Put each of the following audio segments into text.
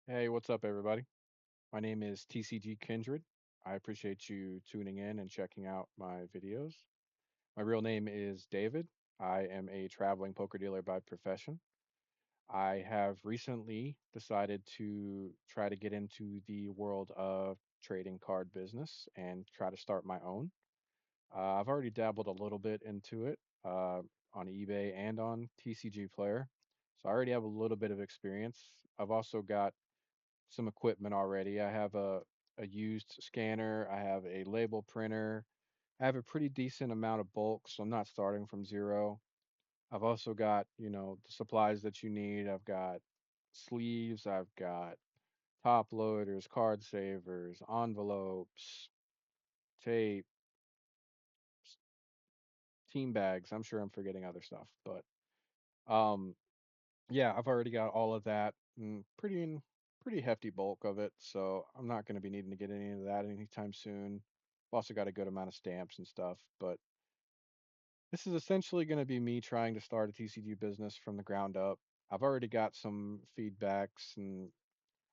Hey, what's up, everybody? My name is TCG Kindred. I appreciate you tuning in and checking out my videos. My real name is David. I am a traveling poker dealer by profession. I have recently decided to try to get into the world of trading card business and try to start my own. I've already dabbled a little bit into it on eBay and on TCGPlayer. So I already have a little bit of experience. I've also got some equipment already. I have a used scanner. I have a label printer. I have a pretty decent amount of bulk, so I'm not starting from zero. I've also got, the supplies that you need. I've got sleeves. I've got top loaders, card savers, envelopes, tape, s- team bags. I'm sure I'm forgetting other stuff, but um, yeah, I've already got all of that, pretty hefty bulk of it, so I'm not gonna be needing to get any of that anytime soon. I've also got a good amount of stamps and stuff, but this is essentially gonna be me trying to start a TCG business from the ground up. I've already got some feedbacks, and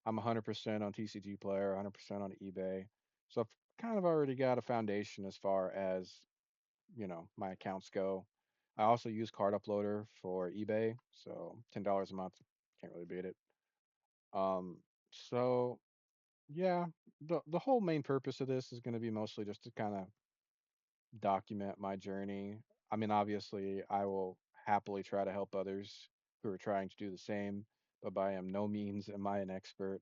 I'm 100% on TCG Player, 100% on eBay, so I've kind of already got a foundation as far as, my accounts go. I also use Card Uploader for eBay, so $10 a month, can't really beat it. Um, so yeah, the whole main purpose of this is going to be mostly just to kind of document my journey. I mean, obviously, I will happily try to help others who are trying to do the same, but by no means am I an expert.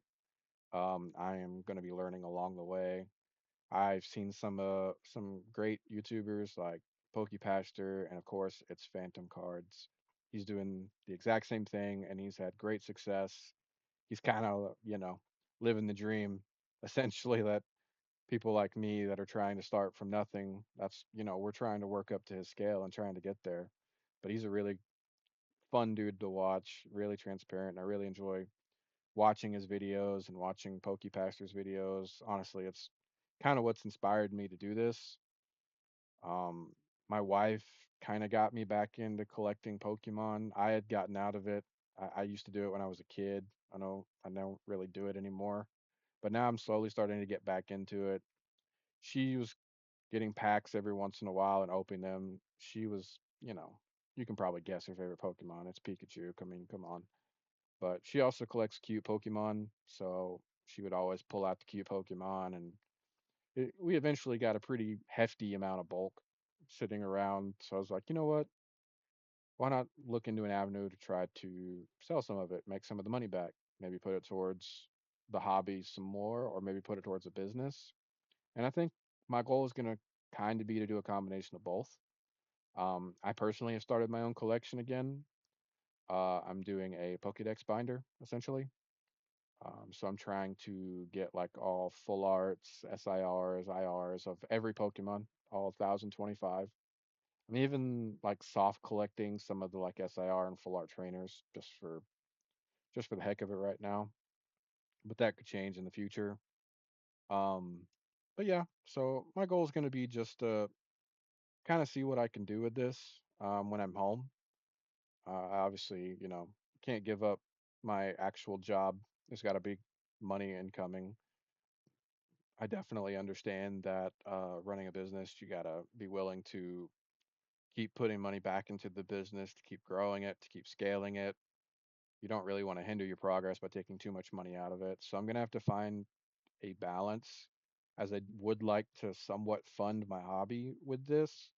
I am going to be learning along the way. I've seen some great YouTubers like PokePaster, and of course, it's Phantom Cards. He's doing the exact same thing, and he's had great success. He's kind of, living the dream, essentially, that people like me that are trying to start from nothing, we're trying to work up to his scale and trying to get there. But he's a really fun dude to watch, really transparent. And I really enjoy watching his videos and watching PokePaster's videos. Honestly, it's kind of what's inspired me to do this. Um, my wife kind of got me back into collecting Pokemon. I had gotten out of it. I used to do it when I was a kid. I don't really do it anymore. But now I'm slowly starting to get back into it. She was getting packs every once in a while and opening them. She was, you can probably guess her favorite Pokemon. It's Pikachu. I mean, come on. But she also collects cute Pokemon, so she would always pull out the cute Pokemon, and we eventually got a pretty hefty amount of bulk sitting around. So I was like, you know what? Why not look into an avenue to try to sell some of it, make some of the money back, maybe put it towards the hobby some more, or maybe put it towards a business. And I think my goal is going to kind of be to do a combination of both. I personally have started my own collection again. I'm doing a Pokédex binder essentially. So I'm trying to get like all full arts, SIRs, IRs of every Pokemon, all 1025. I'm even like soft collecting some of the like SIR and full art trainers just for the heck of it right now. But that could change in the future. Um, but yeah, so my goal is going to be just to kind of see what I can do with this when I'm home. I obviously, can't give up my actual job. There's got to be money incoming. I definitely understand that running a business, you got to be willing to keep putting money back into the business, to keep growing it, to keep scaling it. You don't really want to hinder your progress by taking too much money out of it. So I'm going to have to find a balance, as I would like to somewhat fund my hobby with this,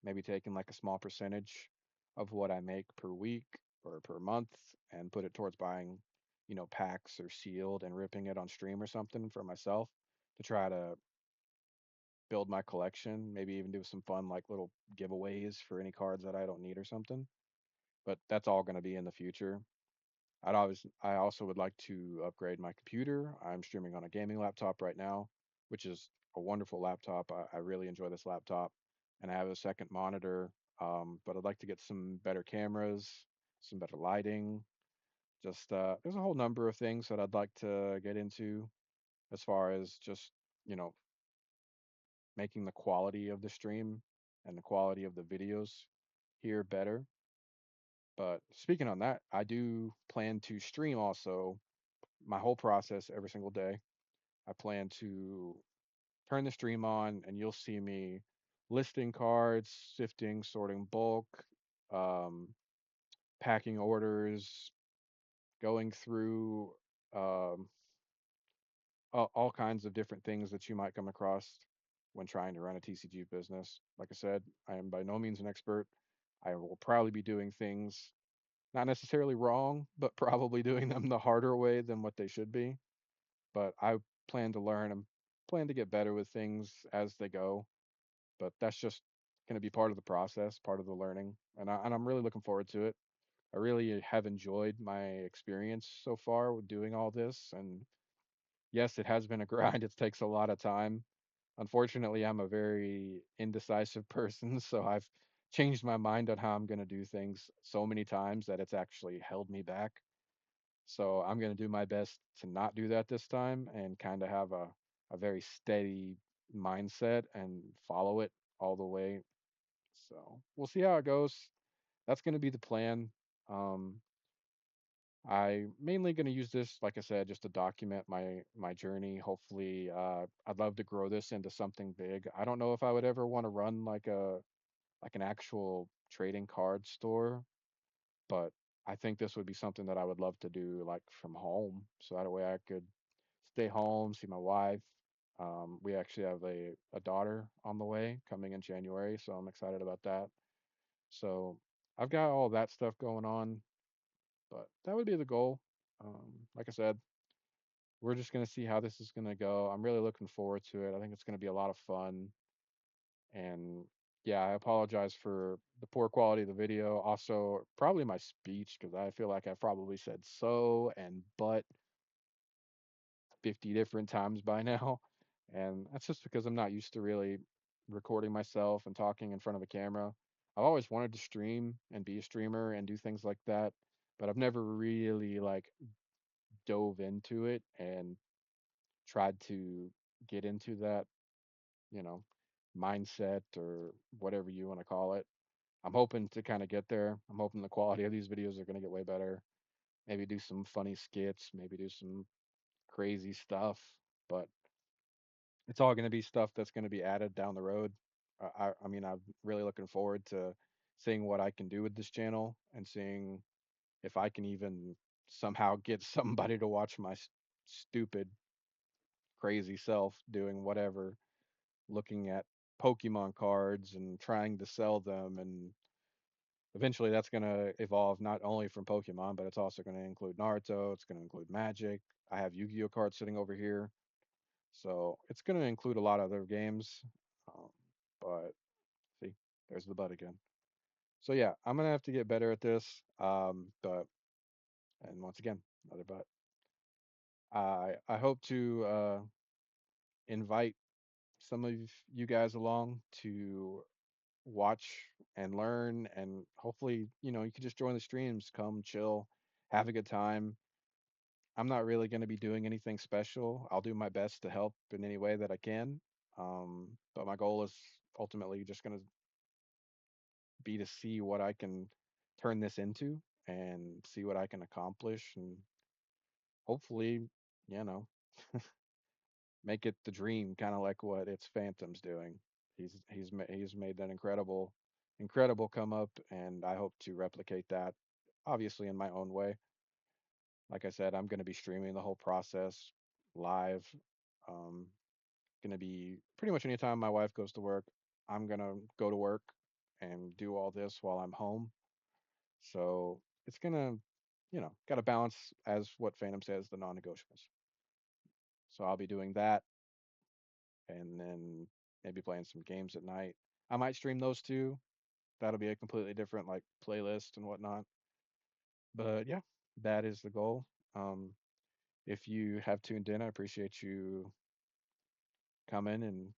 maybe taking like a small percentage of what I make per week or per month and put it towards buying, packs or sealed and ripping it on stream or something for myself to try to build my collection, maybe even do some fun like little giveaways for any cards that I don't need or something. But that's all going to be in the future. I also would like to upgrade my computer. I'm streaming on a gaming laptop right now, which is a wonderful laptop. I really enjoy this laptop, and I have a second monitor. But I'd like to get some better cameras, some better lighting. Just there's a whole number of things that I'd like to get into as far as just you know making the quality of the stream and the quality of the videos here better. But speaking on that, I do plan to stream also my whole process every single day. I plan to turn the stream on, and you'll see me listing cards, sifting, sorting bulk, um, packing orders, going through um, all kinds of different things that you might come across when trying to run a TCG business. Like I said, I am by no means an expert. I will probably be doing things not necessarily wrong, but probably doing them the harder way than what they should be. But I plan to learn and plan to get better with things as they go. But that's just going to be part of the process, part of the learning, and I'm really looking forward to it. I really have enjoyed my experience so far with doing all this, and yes, it has been a grind. It takes a lot of time. Unfortunately, I'm a very indecisive person, so I've changed my mind on how I'm going to do things so many times that it's actually held me back. So I'm going to do my best to not do that this time and kind of have a very steady mindset and follow it all the way. So we'll see how it goes. That's going to be the plan. Um, I mainly going to use this, like I said, just to document my journey. Hopefully, I'd love to grow this into something big. I don't know if I would ever want to run like an actual trading card store, but I think this would be something that I would love to do like from home. So that way I could stay home, see my wife. We actually have a daughter on the way coming in January, so I'm excited about that. So I've got all that stuff going on, but that would be the goal. Like I said, we're just going to see how this is going to go. I'm really looking forward to it. I think it's going to be a lot of fun. And yeah, I apologize for the poor quality of the video. Also, probably my speech, because I feel like I've probably said so and but 50 different times by now. And that's just because I'm not used to really recording myself and talking in front of a camera. I've always wanted to stream and be a streamer and do things like that, but I've never really like dove into it and tried to get into that, you know, mindset or whatever you want to call it. I'm hoping to kind of get there. I'm hoping the quality of these videos are going to get way better. Maybe do some funny skits, maybe do some crazy stuff, but it's all going to be stuff that's going to be added down the road. I mean, I'm really looking forward to seeing what I can do with this channel and seeing if I can even somehow get somebody to watch my stupid, crazy self doing whatever, looking at Pokemon cards and trying to sell them. And eventually that's going to evolve not only from Pokemon, but it's also going to include Naruto. It's going to include Magic. I have Yu Gi Oh cards sitting over here. So it's going to include a lot of other games. Um, but see, there's the but again. So yeah, I'm going to have to get better at this. But, and once again, another but. I hope to invite some of you guys along to watch and learn, and hopefully you can just join the streams, come chill, have a good time. I'm not really going to be doing anything special. I'll do my best to help in any way that I can, but my goal is ultimately just going to be to see what I can turn this into and see what I can accomplish, and hopefully you know make it the dream, kind of like what it's Phantom's doing. He's made that incredible come up, and I hope to replicate that, obviously in my own way. Like I said, I'm going to be streaming the whole process live. Um, going to be pretty much anytime my wife goes to work, I'm going to go to work and do all this while I'm home. So it's going to, got to balance as what Phantom says, the non-negotiables. So I'll be doing that and then maybe playing some games at night. I might stream those too. That'll be a completely different like playlist and whatnot. But yeah, that is the goal. Um, if you have tuned in, I appreciate you coming and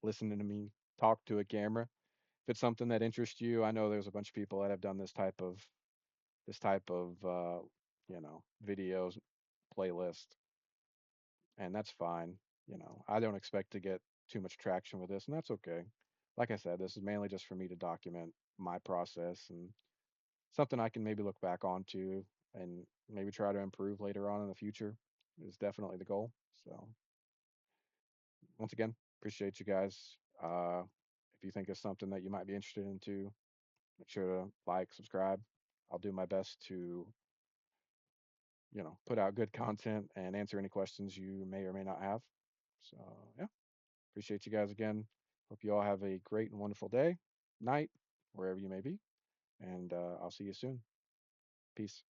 listening to me talk to a camera. If it's something that interests you, I know there's a bunch of people that have done this type of videos playlist, and that's fine. I don't expect to get too much traction with this, and that's okay. Like I said, this is mainly just for me to document my process and something I can maybe look back onto and maybe try to improve later on in the future. is definitely the goal. So once again, appreciate you guys. If you think it's something that you might be interested into, make sure to like, subscribe. I'll do my best to, put out good content and answer any questions you may or may not have. So, yeah, appreciate you guys again. Hope you all have a great and wonderful day, night, wherever you may be. And I'll see you soon. Peace.